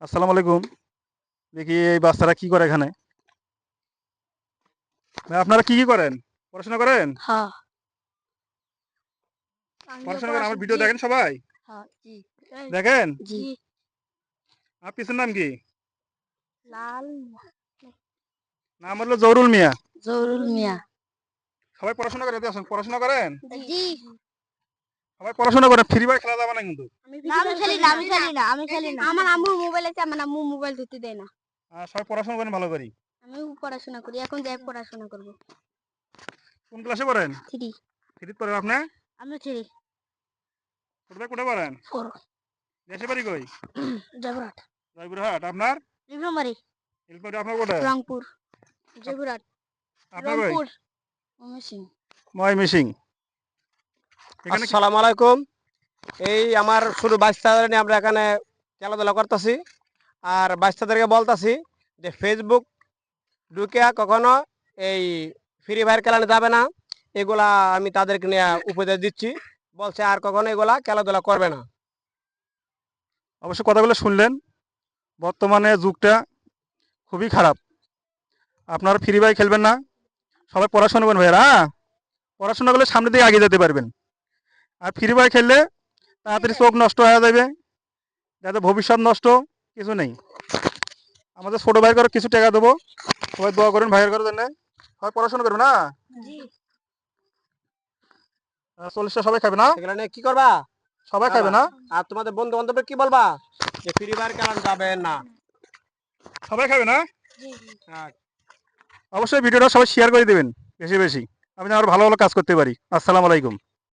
আসসালামু আলাইকুম। দেখি এই বাচ্চারা কি করে এখানে? ভাই আপনারা কি করেন? পড়াশোনা করেন? হ্যাঁ, আমিও পড়াশোনা করেন? আমার পড়াশোনা ভিডিও দেখেন সবাই? হ্যাঁ, জি। দেখেন? জি। আপনার পিছনের নাম কি? লাল নাম হলো জহুরুল মিয়া। জহুরুল মিয়া। সবাই পড়াশোনা করেন? এদিকে আসুন। পড়াশোনা করেন? জি। সবাই পড়াশোনা করেন। ফ্রি ফায়ার খেলা যাবে না কিন্তু। না, আমি খেলি না। আমার আম্মুর মোবাইল আছে, আমার আম্মু মোবাইল ধরতে দেয় না। সবাই পড়াশোনা করেন ভালো করে। আমিও পড়াশোনা করি। এখন যাই পড়াশোনা করব। কোন ক্লাসে পড়েন? 3। 3 পড়েন আপনি? আমি 3। কোথায় কোথায় পড়েন? 4। দেশে বাড়ি কই? জয়পুরহাট। জয়পুরহাট। আপনার? নীলফামারী। এলপরে আপনার কোথায়? রংপুর। জয়পুরহাট। আপনার কই? রংপুর। ময়মনসিংহ। ময়মনসিং। এখানে কি আসসালামু আলাইকুম। এই আমার শুধু বাচ্চাদের নিয়ে আমরা এখানে খেলাধুলা করতেছি। আর বাচ্চাদেরকে বলতাছি যে ফেসবুক ঢুকিয়া কখনো এই ফ্রি ফায়ার খেলানো যাবে না। এগুলা আমি তাদেরকে নিয়ে উপদেশ দিচ্ছি। বলছে আর কখনো এগুলা খেলাধুলা করবে না। অবশ্য কথাগুলো শুনলেন। বর্তমানে যুগটা খুবই খারাপ। আপনারা ফ্রি ফায়ার খেলবেন না। সবাই পড়াশোনা করবেন ভাইয়েরা। পড়াশোনা করলে সামনে দিকে এগিয়ে যেতে পারবেন। আর ফ্রি ফায়ার খেললে তাড়াতাড়ি চোখ নষ্ট হয়ে যাবে, যাতে ভবিষ্যৎ নষ্ট কিছু নেই। আমাদের ছোট ভাই করে কিছু টাকা দেবো, সবাই দোয়া করেন ভাইয়ের করার জন্য। সবাই পড়াশোনা করবে না? জি। 40টা সবাই খাবে না? এগুলা নিয়ে কি করবা? সবাই খাবে না? আর তোমাদের বন্ধু বান্ধবের কি বলবা যে ফ্রি ফায়ার খেলানো যাবে না? সবাই খাবে না? জি। হ্যাঁ। অবশ্যই ভিডিওটা সবাই শেয়ার করে দেবেন বেশি বেশি, আমি যেন আরো ভালো ভালো কাজ করতে পারি। আসসালামু আলাইকুম।